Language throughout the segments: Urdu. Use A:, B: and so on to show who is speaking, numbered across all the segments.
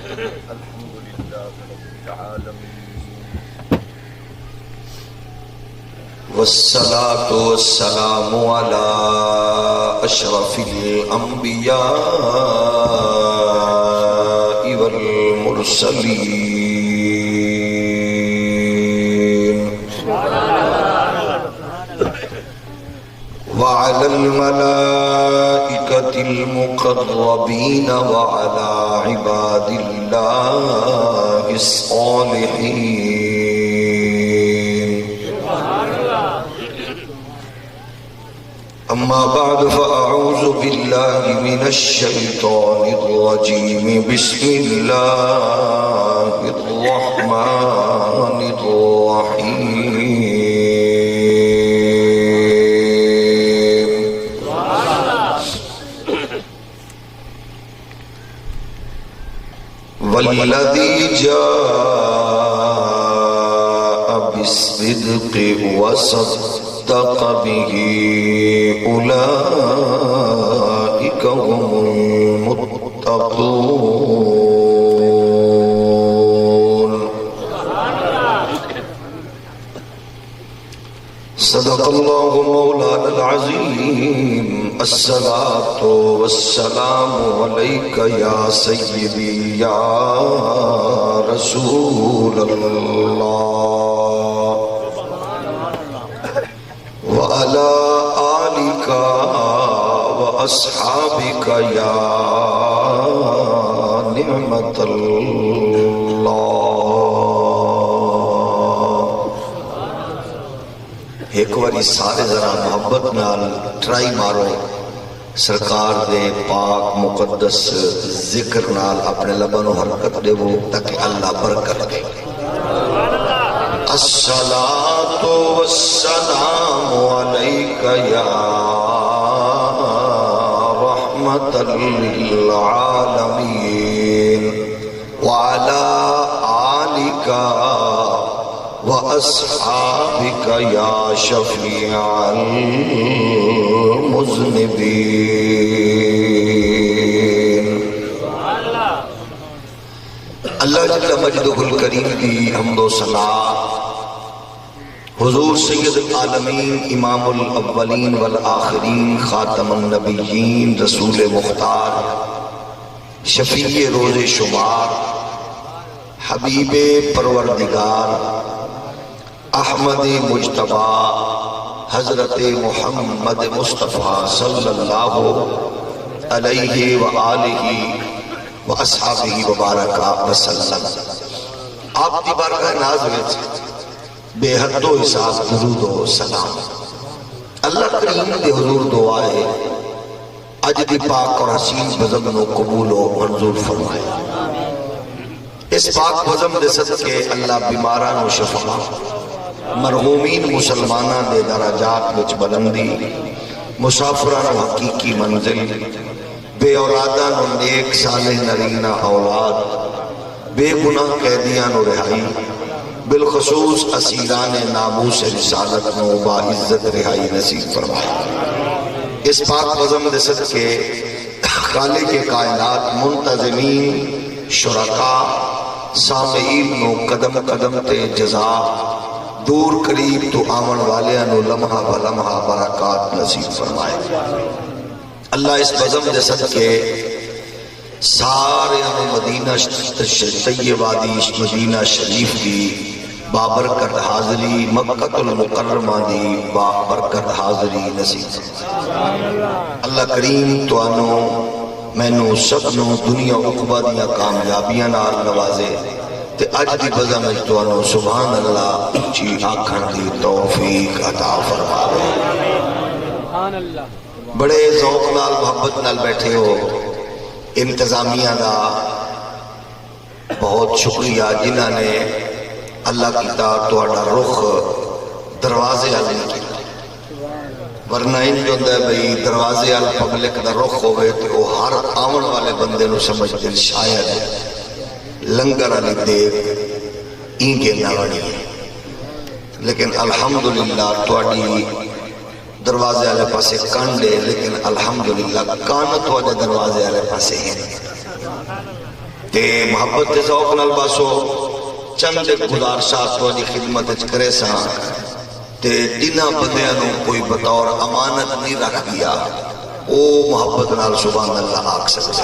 A: الحمد لله رب العالمين
B: والصلاة والسلام على أشرف الأنبياء والمرسلين وعلى الملائكة المقربين وعلى عباد الله الصالحين. أما بعد فأعوذ بالله من الشيطان الرجيم. بسم الله الرحمن الرحيم. والذي جاء بالصدق وصدق به أولئك هم المتقون. صدق الله مولانا العظيم. الصلاة والسلام عليك يا سيدي يا رسول الله وعلى آلك وأصحابك يا نعمة الله. ایک باری سارے ذرا محبت نال ٹرائی مارو سرکار دے پاک مقدس ذکر نال اپنے لبانو حرکت دے وہ تاکہ اللہ برکت دے. الصلاة والسلام عليك يا رحمة للعالمين وعلى آلك وأصحابك يا شفيع المذنبين. اللہ جل مجدہ الکریم کی حمد و ثنا حضور سید العالمین امام الاولین والآخرین خاتم النبیین رسول مختار شفیع روز شمار حبیب پروردگار احمد مجتبی حضرت محمد مصطفیٰ صلی اللہ علیہ وآلہ وَأَصْحَابِهِ وَبَارَكَ وَسَلَّمَ. آپ دی بارگاہ ناز وچ بے حد و حساب درود و سلام. اللہ کریم دے حضور دعا ہے اج دی پاک اور حسین بزم نو قبول و منظور فرمائے. اس پاک بزم دے صدقے اللہ بیماران و شفا مرحومین مسلمانان دے درجات وچ بلندی مسافران و حقیقی منزل بے اولادان و نیک صالح نرینہ اولاد بے گناہ قیدیان و رہائی بالخصوص اسیران ناموس رسالت نو باعزت رہائی نصیب فرمائے. اس پاک وزم دے صدقے خالق کائنات منتظمین شرکا سامعین نو قدم قدم تے جزا دور قریب تو آمن والیاں نو لمحہ بلمحہ برکات نصیب فرمائے. اللہ اس بزم دے صدقے سارے مدینہ طیبہ دی مدینہ شریف دی بابرکت حاضری مکہ المکرمہ دی بابرکت حاضری نصیب. اللہ کریم تو آنو مینو سبنو دنیا عقبہ دیا کامیابیاں نال نوازے تے اج دی بزم اج تو آنو سبحان اللہ اچھی آکھن دی توفیق عطا فرمائے. بڑے ذوق نال محبت نال بیٹھے ہو. انتظامیہ دا بہت شکریہ جنہاں نے اللہ کی تہاڈا رخ دروازے والے کی. ورنہ ان جو ہے بھئی دروازے والے پبلک دا رخ ہوئے تو وہ ہر آون والے بندے نو سمجھتے شاید لنگر علی دیکھ اینگے نہ بڑی. لیکن الحمدللہ تہاڈی دروازے والے پاسے کانڈے لیکن الحمدللہ کان تہاڈے دروازے والے پاسے ہیں. تے محبت تے ذوق نال باسو چند گزارشات تہاڈی خدمت وچ کرے ساں تے جنہاں بندیاں نوں کوئی بطور امانت نہیں رکھ گیا او محبت نال سبحان اللہ آکھ سکدے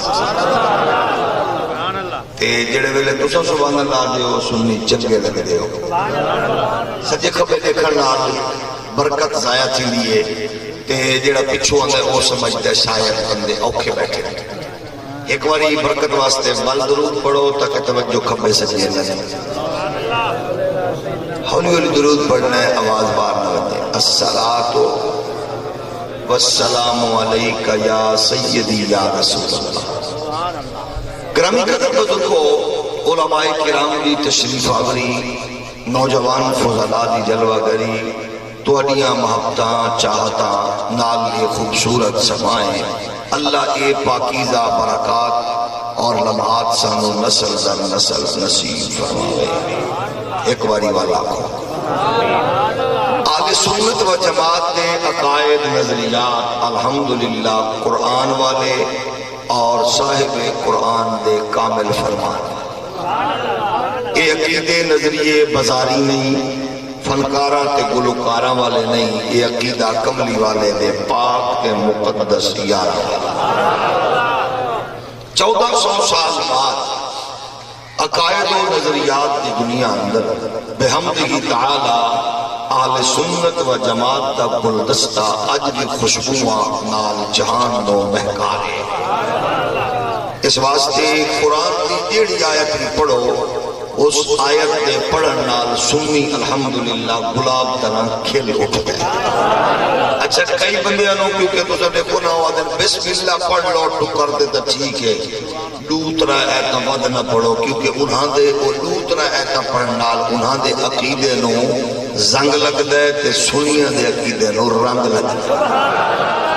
B: تے جڑے ویلے تساں سبحان اللہ دیو سنی چنگے لگدے ہو سجے کھبے دیکھن نال برکت ضائع تھیندی ہے تے جڑا پچھوں آندا او سمجھدا شاید بندے اوکھے بیٹھے ایک باری برکت واسطے بل درود پڑھو تاکہ توجہ کھبے سجے نہ جائے ہولی ہولی درود پڑھنا ہے آواز بار نہ بجے الصلاۃ والسلام علیک یا سیدی یا رسول اللہ گرامی قدر بزرگو علماء کرام دی تشریف آوری نوجوان فضلاء دی جلوہ گری تواڈیاں محبتاں چاہتاں نال یہ خوبصورت سمائیں اللہ اے پاکیزہ برکات اور لمحات سانو نسل در نسل نصیب فرمائے ایک باری والا کو آل سنت و جماعت نے عقائد نظریات الحمدللہ قرآن والے اور صاحب قرآن دے کامل فرمان اے عقیدے نظریے بازاری نہیں فنکاراں تے گلوکاراں والے نہیں یہ عقیدہ کملی والے دے پاک تے مقدس یار 1400 سال بعد عقائد و نظریات کی دنیا اندر بحمدہ تعالی اہل سنت و جماعت دا گلدستہ اج بھی خوشبواں نال جہان نو مہکا رہے اس واسطے قرآن کی جیڑی آیت بھی پڑھو اس آیت دے پڑھن نال سنی الحمدللہ گلاب طرح کھل اٹھ گئے اچھا کئی بندیاں نو کیونکہ تو سب دیکھو نہ ہوا دن بسم اللہ پڑھ لو تو کر دے تو ٹھیک ہے دوترا ایتا ود نہ پڑھو کیونکہ انہاں دے وہ دوترا ایتا پڑھن نال انہاں دے عقیدے نو زنگ لگ دے تے سنیاں دے عقیدے نو رنگ لگ دے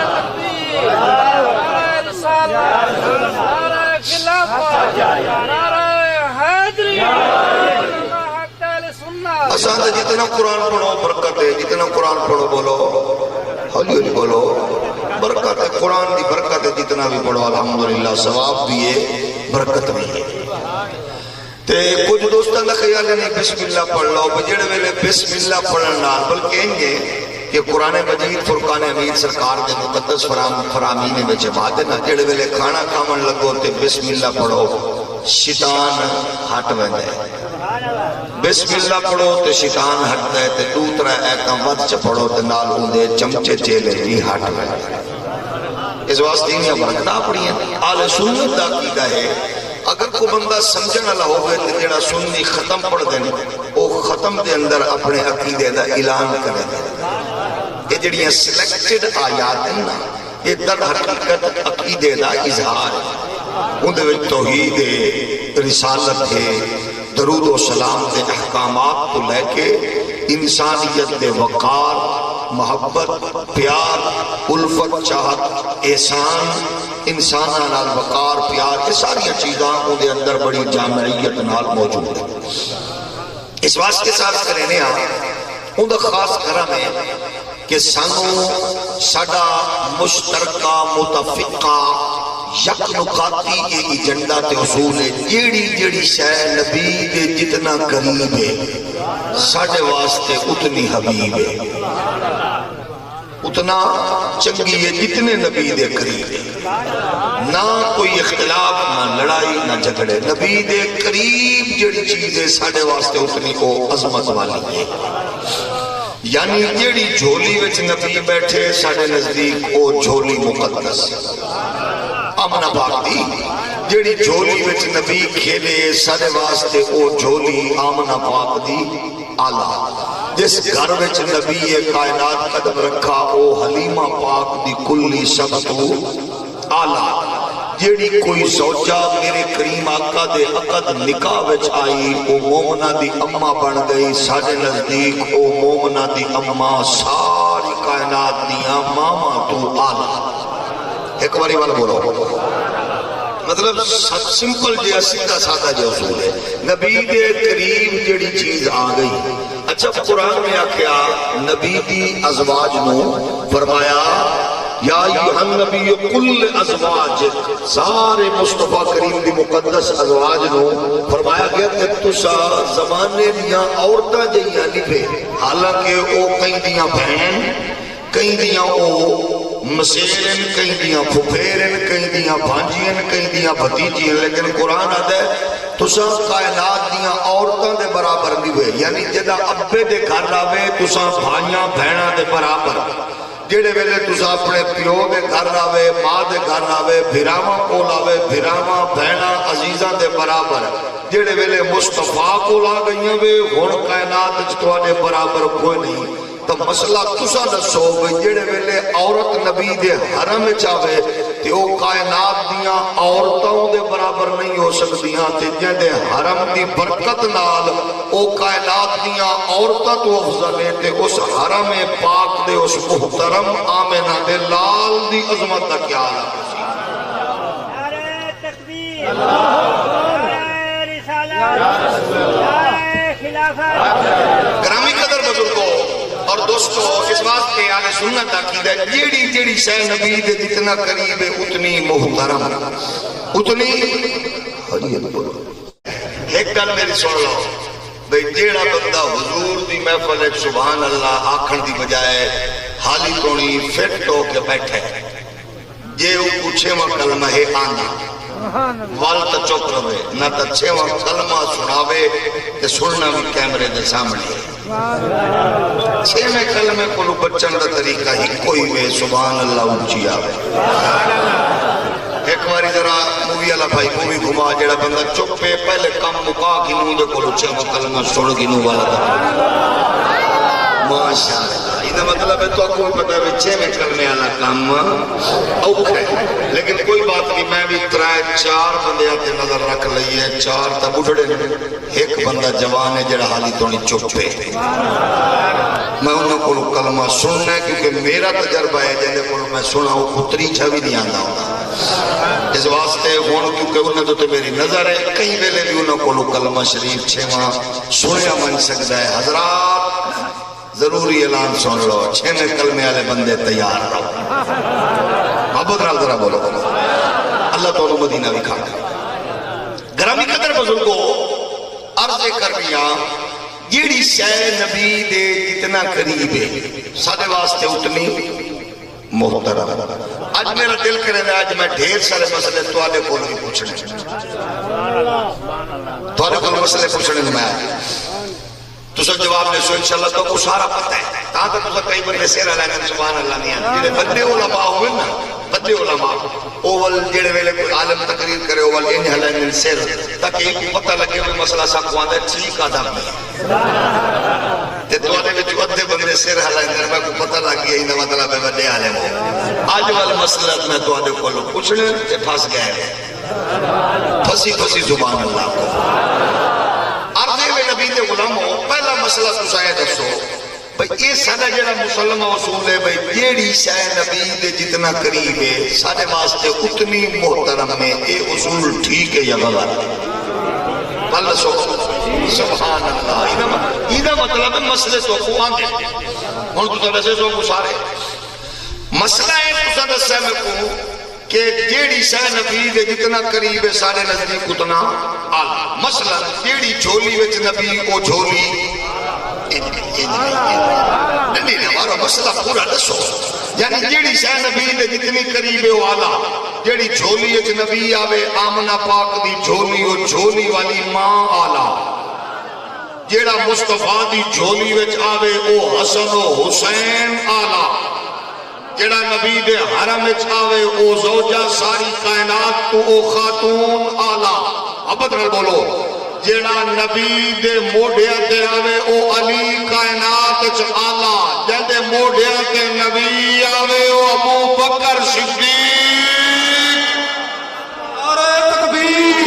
B: اساں تے جتنا قرآن پڑھو برکت ہے جتنا قرآن پڑھو بولو ہولی ہولی بولو برکت ہے قرآن دی برکت ہے جتنا بھی پڑھو الحمدللہ ثواب بھی ہے برکت بھی ہے تے کچھ دوستان دا خیال ہے نہیں بسم اللہ پڑھ لو بجڑے ویلے بسم اللہ پڑھن نال بلکہ یہ کہ قرآن مجید فرقان حمید سرکار دے مقدس فرامین میں جماعت ہے نا جڑے ویلے کھانا کھامن لگو تے بسم اللہ پڑھو شیطان ہٹ ویندے بسم اللہ پڑھو تے شیطان ہٹ دے تے دوترا ایکم ود چ پڑھو تے نال اوندے چمچے چیلے بھی ہٹ ویندے اس واسطے انہاں برکتاں پڑھیاں اہل سنت دا عقیدہ ہے اگر کو بندہ سمجھن والا ہوگا تے جڑا سنی ختم پڑھ دین او ختم دے اندر اپنے عقیدے دا اعلان کرے یہ جڑیاں سلیکٹڈ آیات ہیں نا یہ در حقیقت عقیدے دا اظہار ہے اندر وچ توحید ہے رسالت ہے درود و سلام دے احکامات کو لے کے انسانیت دے وقار محبت پیار الفت چاہت احسان انساناں نال وقار پیار یہ ساری چیزاں دے اندر بڑی جامعیت نال موجود ہے اس واسطے ساتھ کرنے ان دا خاص کرم ہے کہ سانو ساڈا مشترکہ متفقہ یک نکاتی یہ ایجنڈا تے اصول ہے جیڑی شے نبی دے جتنا قریب ہے ساڈے واسطے اتنی حبیب ہے اتنا چنگی ہے جتنے نبی دے قریب ہے نہ کوئی اختلاف نہ لڑائی نہ جھگڑے نبی دے قریب جیڑی چیز ہے ساڈے واسطے اتنی کو عظمت والی ہے یعنی جیڑی جھولی وچ نبی بیٹھے ساڈے نزدیک او جھولی مقدس امن پاک دی جیڑی جھولی وچ نبی کھیلے ساڈے واسطے او جھولی آمن پاک دی آلہ جس گھر وچ نبی کائنات قدم رکھا او حلیمہ پاک دی کلی سب تو آلہ جیڑی کوئی زوجہ میرے کریم آقا دے عقد نکاح وچ آئی او مومنہ دی اماں بن گئی ساڈے نزدیک او مومنہ دی اماں ساری کائنات دیاں ماما تو آلہ ایک باری والا بولو مطلب سمپل جیا سیدھا سادہ جو اصول ہے نبی دے قریب جڑی چیز آ گئی اچھا قرآن میں آکھیا نبی دی ازواج نو فرمایا یا ایھا النبی قل ازواجک، سارے مصطفیٰ کریم دی مقدس ازواج نو فرمایا گیا کہ تسا زمانے دیاں عورتاں جیاں نبھے، حالانکہ او کئی دیاں بہن، کئی دیاں او مسیرن، کئی دیاں پھپھیرن، کئی دیاں بھانجین، کئی دیاں بھتیجین، لیکن قرآن آتا ہے تسا کائنات دیاں عورتاں دے برابر نہیں ہوئے، یعنی جدا ابے دے گھر راوے تسا بھائیاں بہناں دے برابر، جڑے ویلے تسا اپنے پیو دے گھر راوے، ماں دے گھر راوے، بھراواں کول آوے، بھراواں بہناں عزیزاں دے برابر، جڑے ویلے مصطفیٰ کول آ گئیاں وے ہن کائنات وچ تواڈے برابر کوئی نہیں۔ تو مسئلہ تسا دسو بھئی جڑے ویلے عورت نبی دے حرم وچ آوے تے او کائنات دیاں عورتاں دے برابر نہیں ہو سکدیاں، تے جے دے حرم دی برکت نال او کائنات دیاں عورتاں تو افضل ہے، تے اس حرم پاک دے اس محترم آمنہ دے لال دی عظمت دا کیا حال ہے؟
C: نعرہ تکبیر، نعرہ رسالت، نعرہ خلافت۔
B: گرامی قدر بزرگوں اور دوستو، اس بات پہ اہل سنت عقیدہ جیڑی جیڑی شے نبی دے جتنا قریب ہے اتنی محترم، اتنی حریت بولو۔ ایک گل میری سن لو بھئی، جیڑا بندہ حضور دی محفل ایک سبحان اللہ آکھن دی بجائے حالی کونی فٹ ہو کے بیٹھے، جے او پوچھے وہ کلمہ ہے آنا وال تا چوک روے، نہ تا چھوہ کلمہ سناوے تے سننا بھی کیمرے دے سامنے، چھویں کلمے کو بچن دا طریقہ ہی کوئی میں سبحان اللہ اونچی آوے۔ ایک باری ذرا مووی والا بھائی مووی گھما، جڑا بندہ چپ پہ پہلے کم مکا کی نوں دے کولو چھویں کلمہ سن کی نوں والا تھا، ماشاءاللہ۔ یہ مطلب ہے تو کوئی پتہ ہے چھویں کلمے والا کام اوکھا ہے، لیکن کوئی بات نہیں، میں بھی ترائے چار بندے آتے نظر رکھ لئیے، چار تا بڑھڑے نے، ایک بندہ جوان ہے جڑا حالی تو نہیں چپ پہ، میں انہوں کو کلمہ سننا ہے کیونکہ میرا تجربہ ہے جنہیں کو میں سنا ہوں اتری چھا بھی نہیں آنا ہوتا، اس واسطے ہون کیونکہ انہیں تو میری نظر ہے کئی ویلے بھی انہوں کو کلمہ شریف چھواں سنیا من سکتا ہے۔ حضرات ضروری اعلان سن لو، چھویں کلمے والے بندے تیار رہو، محبت نال ذرا بولو اللہ تو مدینہ بھی کھا کر۔ گرامی قدر بزرگوں، عرض کر دیا جیڑی شے نبی دے جتنا قریب ہے سارے واسطے اتنی محترم۔ آج میرا دل کرے گا آج میں ڈھیر سارے مسئلے تواڈے کول بھی پوچھنے، تواڈے کول مسئلے پوچھنے میں آیا تو سب جواب دے سو انشاءاللہ تو کو سارا پتہ ہے، تاں تو سب کئی بندے سیر علیہ سبحان اللہ نہیں آتے، جڑے بندے علماء ہوئے نا، بندے علماء اول جڑے ویلے کوئی عالم تقریر کرے اول ان ہلائن سیر تاکہ ایک پتہ لگے وہ مسئلہ سب کو آدھا ٹھیک آدھا نہیں، تے تو آدھے وچ ادھے بندے سیر ہلائن میں کو پتہ لگ گیا انہا مطلب ہے بندے عالم ہو۔ آج والا مسئلہ میں تو آدھے کو لوگ پوچھنے تے پھنس گئے، پھسی پھسی زبان اللہ کو۔ عرضے میں نبی دے غلاموں پہلا مسئلہ تسائے دسو بھئی یہ سارا جڑا مسلمہ اصول ہے بھئی جیڑی شے نبی دے جتنا قریب ہے سارے واسطے اتنی محترم ہے، اے اصول ٹھیک ہے یا غلط؟ اللہ سبحان اللہ، یہ مطلب ہے مسئلے تو کو آن دے ہن تو دسے تو گزارے مسئلہ ہے تو دسے میں کو کہ جیڑی شے نبی دے جتنا قریب ہے سارے نزدیک اتنا آلہ، مثلا جیڑی جھولی وچ نبی او جھولی نہیں ہمارا مسئلہ پورا دسو، یعنی جیڑی شے نبی دے جتنی قریب ہے وہ آلہ، جیڑی جھولی وچ نبی آوے آمنہ پاک دی جھولی او جھولی والی ماں آلہ، جیڑا مصطفیٰ دی جھولی وچ آوے او حسن و حسین آلہ، جڑا نبی دے حرم وچ آوے او زوجہ ساری کائنات تو او خاتون آلہ، ابد نال بولو، جڑا نبی دے موڑیا تے آوے او علی کائنات وچ آلہ، جڑے موڑیا تے نبی آوے او ابو بکر صدیق۔
D: نعرہ تکبیر،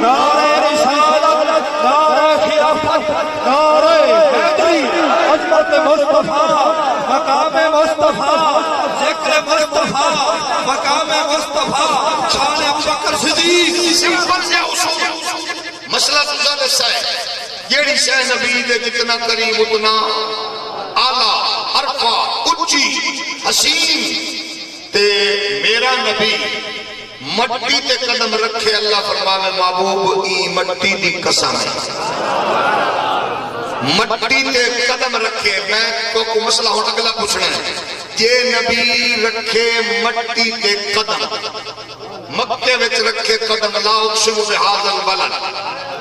D: نعرہ رسالت، نعرہ خلافت، نعرہ حیدری، عظمت مصطفیٰ، مقام مصطفیٰ، ذکر مصطفیٰ، مقام مصطفیٰ، شان ابو بکر صدیق۔
B: سمپل سے اصول مسئلہ تجھا دسا ہے جیڑی شے نبی دے جتنا قریب اتنا آلہ، عرفہ، اچھی، حسین، تے میرا نبی مٹی تے قدم رکھے اللہ فرماوے محبوب ای مٹی دی قسم ہے مٹی تے قدم رکھے میں تو کو مسئلہ ہوں اگلا پوچھنا ہے جے نبی رکھے مٹی تے قدم مکے وچ رکھے قدم لا اقسم بہذا البلد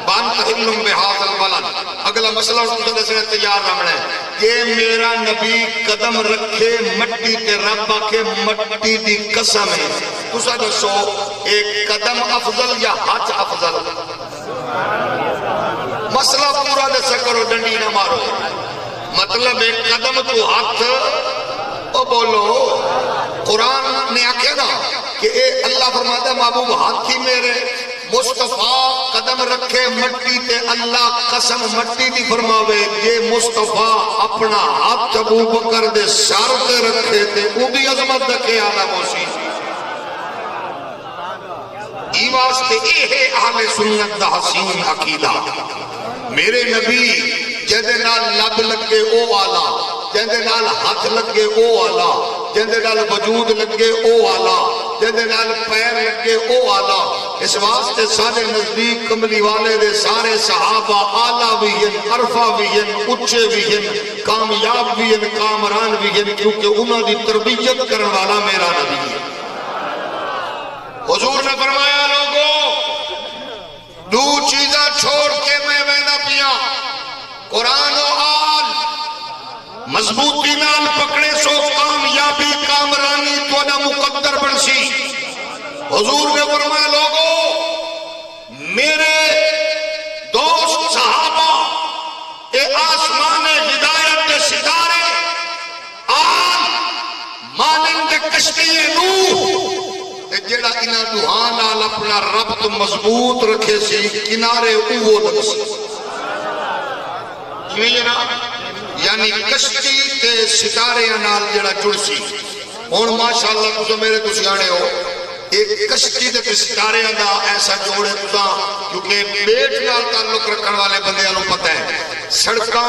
B: بانت علم بہذا البلد اگلا مسئلہ ہوں دسنے تیار رہنا ہے کہ میرا نبی قدم رکھے مٹی تے رب کے مٹی دی قسم ہے تسا دسو ایک قدم افضل یا ہاتھ افضل مسئلہ پورا دسا کرو ڈنڈی نہ مارو مطلب ایک قدم تو ہاتھ او بولو قرآن نے آکھیا نا کہ اے اللہ فرماتا ہے محبوب ہاتھی میرے مصطفیٰ قدم رکھے مٹی تے اللہ قسم مٹی دی فرماوے یہ مصطفیٰ اپنا ہاتھ ابو بکر دے سر تے رکھے تے اون دی عظمت دکھے آنا موسی ای واسطے اے ہے اہل سنت دا حسین عقیدہ میرے نبی جہدے نال لب لگے او والا جہدے نال ہاتھ لگے او والا جہدے نال وجود لگے او والا جہدے نال پیر لگے او والا اس واسطے سارے نزدیک کملی والے دے سارے صحابہ آلہ بھی ہیں عرفہ بھی ہیں اچھے بھی ہیں کامیاب بھی ہیں کامران بھی ہیں کیونکہ انہوں دی تربیت کرنے والا میرا نبی ہے حضور نے فرمایا لوگوں دو چیزاں چھوڑ کے میں وینا پیا قرآن و آل مضبوطی نال پکڑے سو کامیابی کامرانی تو نہ مقدر بنسی حضور نے فرمایا لوگوں میرے دوست صحابہ اے آسمان ہدایت ستارے آل مانند کشتی نوح جیڑا انہاں دوہاں نال اپنا ربط مضبوط رکھے سی کنارے اوہ لگ سی یعنی کشتی تے ستارے نال جیڑا جڑ سی ہن ماشاءاللہ تو میرے تو سیانے ہو ایک کشتی تے ستارے دا ایسا جوڑے تو کیونکہ بیٹ نال تعلق رکھن والے بندیاں نوں پتہ ہے سڑکاں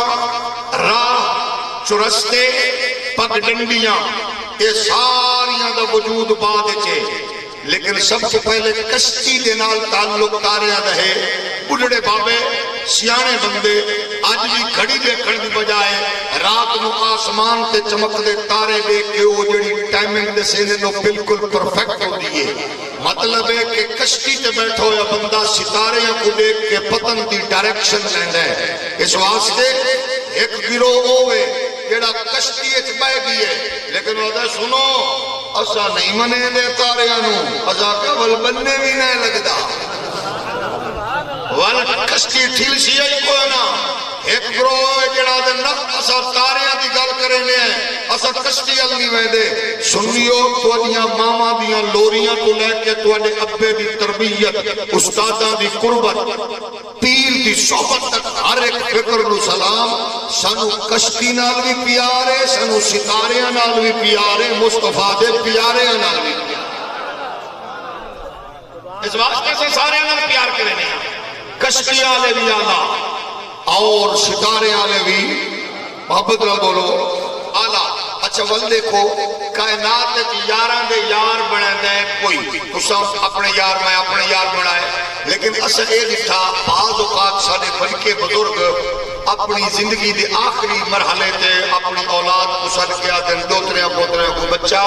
B: راہ چرستے پگ ڈنڈیاں یہ ساریاں دا وجود بعد چے لیکن سب سے پہلے کشتی دے نال تعلق تاریاں رہے بڑھڑے بابے سیانے بندے آج بھی کھڑی دیکھن دی بجائے رات نو آسمان تے چمک دے تارے دیکھ کے وہ جڑی ٹائمنگ دے سینے نو بالکل پرفیکٹ ہو دیئے مطلب ہے کہ کشتی تے بیٹھو یا بندہ ستارے کو دیکھ کے پتن دی ڈائریکشن لیندہ ہے اس واسطے ایک گروہ ہوئے جیڑا کشتی اچ بہ گئی ہے لیکن وہ دے سنو اسا نہیں منے دے تاریانو اسا کبل بننے بھی نہیں لگدا وال کشتی ٹھیل سی ہے کوئی نا ایک گروہ جڑا دے نہ اسا تاریاں دی گل کرے نے اسا کشتی ال نہیں ویندے سنیو تواڈیاں ماما دیاں لوریاں تو لے کے تواڈے ابے دی تربیت استاداں دی قربت پیر دی صحبت تک ہر ایک فکر نو سلام سانو کشتی نال بھی پیار ہے سانو ستاریاں نال بھی پیار ہے مصطفیٰ دے پیاریاں نال بھی پیار اس واسطے سے سارے نال پیار کرے نے کشتی والے بھی آلہ اور ستارے والے بھی محبت نہ بولو آلہ اچھا ول دیکھو کائنات کی یاراں دے یار بنے دے کوئی تسا اپنے یار میں اپنے یار بنائے لیکن اصل اے دکھا بعض اوقات سارے بلکہ بزرگ اپنی زندگی دے آخری مرحلے تے اپنی اولاد کو سل کیا دن دوترے پوترے کو بچہ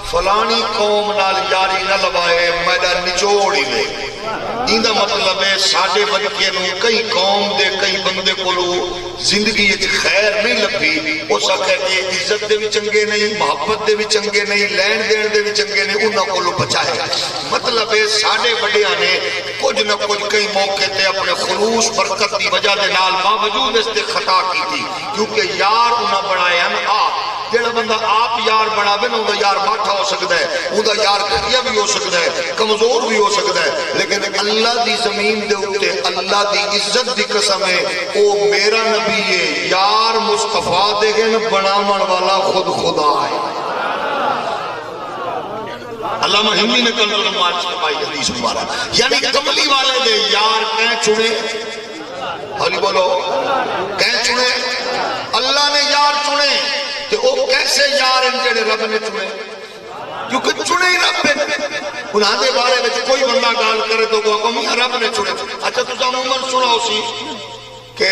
B: فلانی قوم نال یاری نہ لبائے میدہ نچوڑی لے ایندہ مطلب ہے ساڑھے بلکہ نو کئی قوم دے کئی بندے کو لو زندگی خیر نہیں لبھی وہ سکھے کہ عزت دے بھی چنگے نہیں محبت دے بھی چنگے نہیں لین دین دے بھی چنگے نہیں انہوں کو لو بچائے مطلب ہے ساڑھے بڑے آنے کچھ نہ کچھ کئی موقع تے اپنے خلوص برکت دی وجہ دے نال باوجود اس تے خطا کی تھی کیونکہ یار انہوں بڑھائے ہیں آپ جیڑا بندہ آپ یار بنا بے انہوں یار ماٹھا ہو سکتا ہے انہوں یار گھٹیا بھی ہو سکتا ہے کمزور بھی ہو سکتا ہے لیکن اللہ دی زمین دے ہوتے اللہ دی عزت دی قسم ہے او میرا نبی ہے یار مصطفیٰ دے گن بنامن والا خود خدا ہے اللہ مہمی نے کل دولم مارچ کبائی حدیث مبارک یعنی کملی والے دے یار کہیں چنے حالی بولو کہیں چنے اللہ نے یار چنے تو وہ کیسے یار ان کے رب نے چنے کیونکہ چنے ہی رب ہے انہاں دے بارے میں کوئی بندہ گال کرے تو کو میاں رب نے چنے اچھا تو عموماً سنا اسی کہ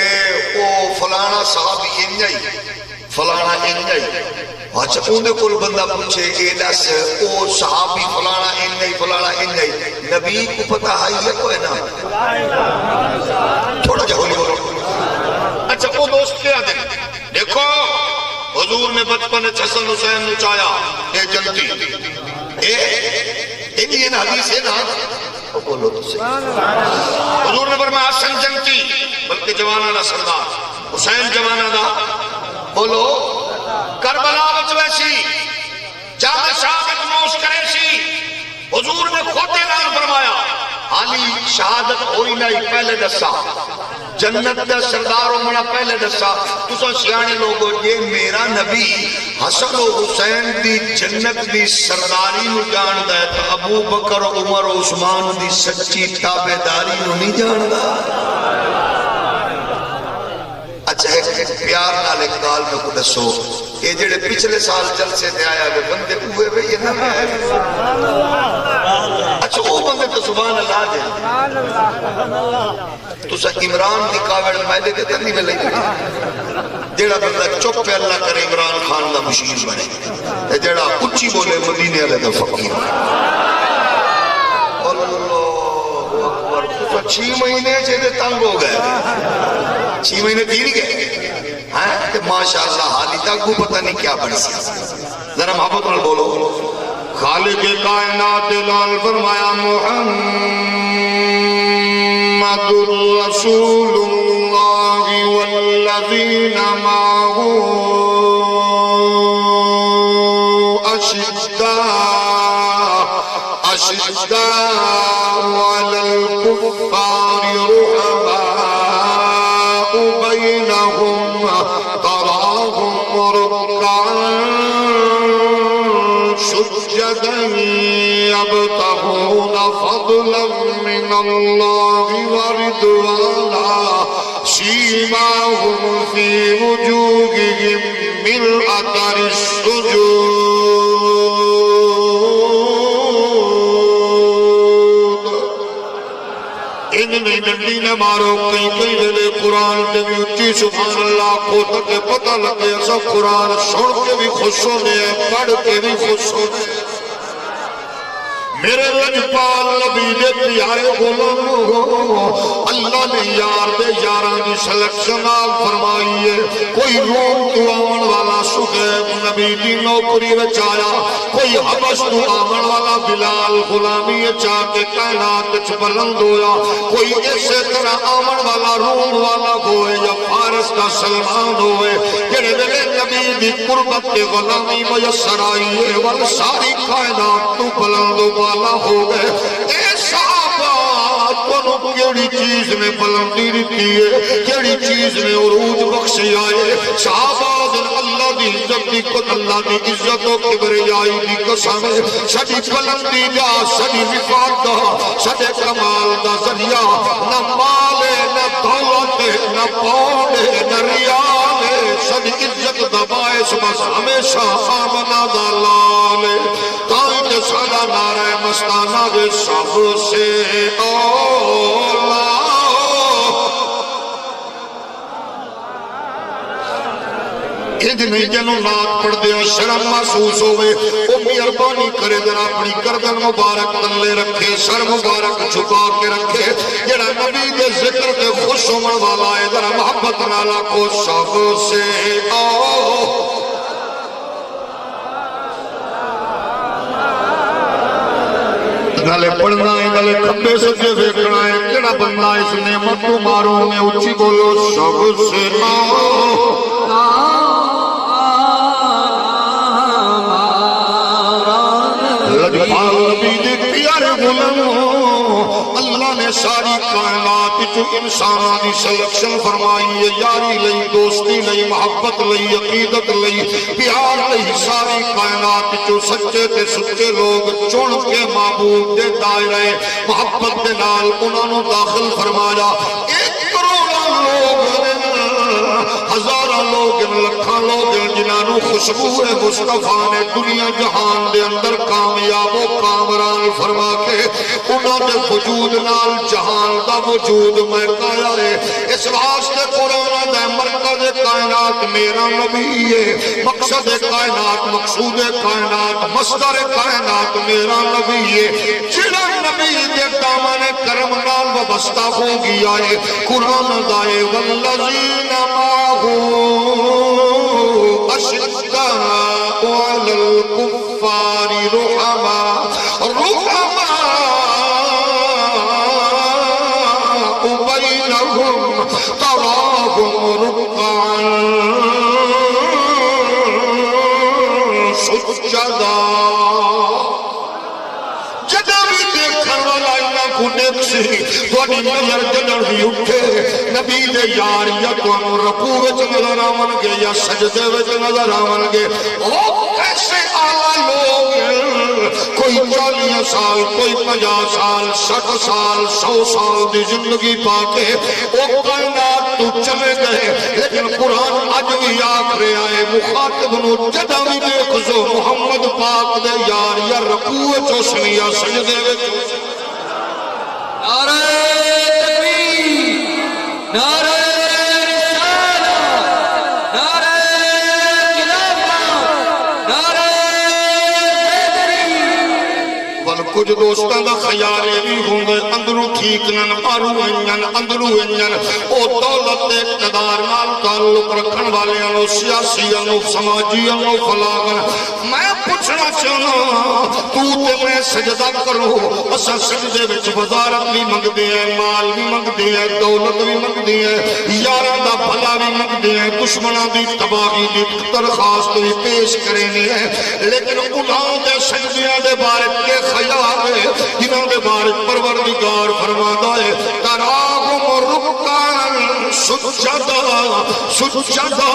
B: وہ فلانا صحابی انجائی فلانا انجائی اچھا اندے کول بندہ پوچھے اے دس او صحابی فلانا انجائی فلانا انجائی نبی کو پتہ ہے کوئی نہ تھوڑا جا ہولی بولو اچھا وہ دوست کیا دے دیکھو حضور نے بچپن حسن حسین نچایا اے جنتی انہی حدیث ہے نا بولو تو صحیح حضور نے فرمایا حسن جنتی بلکہ جوانا دا سردار حسین جوانا دا بولو کربلا وچ ویسی جہاں شہادت موش کرے سی حضور نے خود اعلان فرمایا علی شہادت ہوئی نہیں پہلے دسا جنت دا سردار ہونا پہلے دسا تسا سیانے لوگو یہ میرا نبی حسن و حسین دی جنت دی سرداری نو جان دا ہے تو ابو بکر عمر و عثمان دی سچی تابعداری نو نہیں جان دا اچھا ایک پیار نال ایک گال میں کو دسو یہ جڑے پچھلے سال جلسے تے آیا گئے بندے اوے بھئی یہ نہ اچھا وہ بندے تو سبحان اللہ دے تو سا عمران دی کاوڑ میدے دے تنی میں لئی جڑا بندہ چپ پہ اللہ کرے عمران خان دا مشیر بنے جڑا اچھی بولے مدینے والے دا فقیر اللہ اکبر تو 6 مہینے چیزے تنگ ہو گئے 6 مہینے تین گئے کہ ماشاءاللہ حالی تک کو پتہ نہیں کیا بڑھ سکتا ذرا محبت میں بولو خالق کائنات لال فرمایا محمد رسول اللہ والذین معه اشداء علی الکفار رحماء بینہم تراہم رکعا سجدا یبتغون فضلا من اللہ ورضوانا سیماہم فی وجوہہم من اثر السجود انہیں ڈنڈی نہ مارو کئی کئی ویلے قرآن دے بھی اچھی سبحان اللہ کو تک پتہ لگے سب قرآن سن کے بھی خوش ہونے ہیں پڑھ کے بھی خوش ہونے ہیں میرے لجپال نبی دے پیارے غلام اللہ نے یار دے یاران دی سلیکشن آپ فرمائی ہے کوئی روم تو آمن والا سغیب نبی دی نوکری وچ آیا کوئی حبش تو آمن والا بلال غلامی چاہ کے کائنات وچ بلند ہویا کوئی ایسے طرح آمن والا روم والا ہوئے یا فارس کا سلمان ہوئے جڑے ویلے نبی دی قربت کے غلامی میسر آئی ہے ول ساری کائنات تو بلند والا ہو گئے اے صحابہ تو کیڑی چیز میں بلندی رہتی ہے کیڑی چیز میں عروج بخشی آئے صحابہ دن اللہ دی عزت دی کو اللہ دی عزت و کبریائی دی قسم سڑی بلندی دا سڑی وفاق دا سڑے کمال دا ذریعہ نہ مال نہ دولت نہ پاؤں نہ ریال سڑی عزت دا باعث بس ہمیشہ آمنہ دا لال تاں کہ سارا نعرہ مستانہ دے سب سے اولا اج نہیں جنوں نات پڑھ دیا شرم محسوس ہوئے او مہربانی کرے ذرا اپنی گردن مبارک تلے رکھے سر مبارک چھپا کے رکھے جڑا نبی دے ذکر تے خوش ہون والا ہے ذرا محبت نالا کو سب سے گلے پڑھنا ہے گلے کھبے سجے دیکھنا ہے کیڑا بندہ اس نعمت کو مارو میں اچھی بولو سب سے لجپال نبی دے پیارے غلام اللہ نے ساری کائنات جو انسانہ دی سلیکشن فرمائی ہے یاری لئی دوستی لئی محبت لئی عقیدت لئی پیار لئی ساری کائنات جو سچے تے سچے لوگ چن کے معبود دے دائرے محبت دے نال انہوں نے داخل فرمایا 1 کروڑ لوگ ہزارہ لوگ لکھاں لوگ جنہوں خوشبو مصطفیٰ نے دنیا جہان دے اندر کامیاب و کامران فرما کے انہوں نے وجود نال جہان دا وجود میں کایا ہے اس واسطے قرآن دے مرکز کائنات میرا نبی ہے مقصد کائنات مقصود کائنات مصدر کائنات میرا نبی ہے جنہ نبی دے دامن کرم نال وابستہ ہو گیا ہے قرآن دائے والذین معہو أشداء على الكفار رحماء بينهم تراهم ركعا سجدا تھوڑی نظر جلر بھی اٹھے نبی دے یار یا تمہیں رکوع وچ نظر آون گے یا سجدے وچ نظر آون گے وہ کیسے آلہ لوگ کوئی 40 سال کوئی 50 سال 60 سال 100 سال دی زندگی پا کے وہ کائنات تو چلے گئے لیکن قرآن اج بھی آخرے آئے مخاطب نو جدا بھی دیکھ جو محمد پاک دے یار یا رکوع وچ حسن یا سجدے وچ
E: نعرہ تکبیر نعرہ رسالہ نعرہ خلافت نعرہ حیدری
B: بل کچھ دوستان دا خیال بھی ہوں گے اندروں ٹھیک نن پارو انجن اندروں انجن او دولت اقتدار نال تعلق رکھن والے انو سیاسی انو سماجی انو فلاغن میں پوچھنا چاہنا تو تے میں سجدہ کرو اسا سجدے وچ وزارت بھی منگ دے ہیں مال بھی منگ دے ہیں دولت بھی منگ دے ہیں یاراں دا بھلا بھی منگ دے ہیں دشمناں دی تباہی دی درخواست بھی پیش کریں ہیں لیکن انہاں دے سجدیاں دے بارے کے خیال ہے جنہاں دے بارے پروردگار فرماتا ہے تراہم رکعاً سجدا سجدا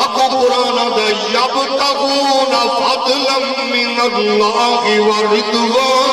B: اکو قرآن دا یبتغون فضلا من اللہ ورضوان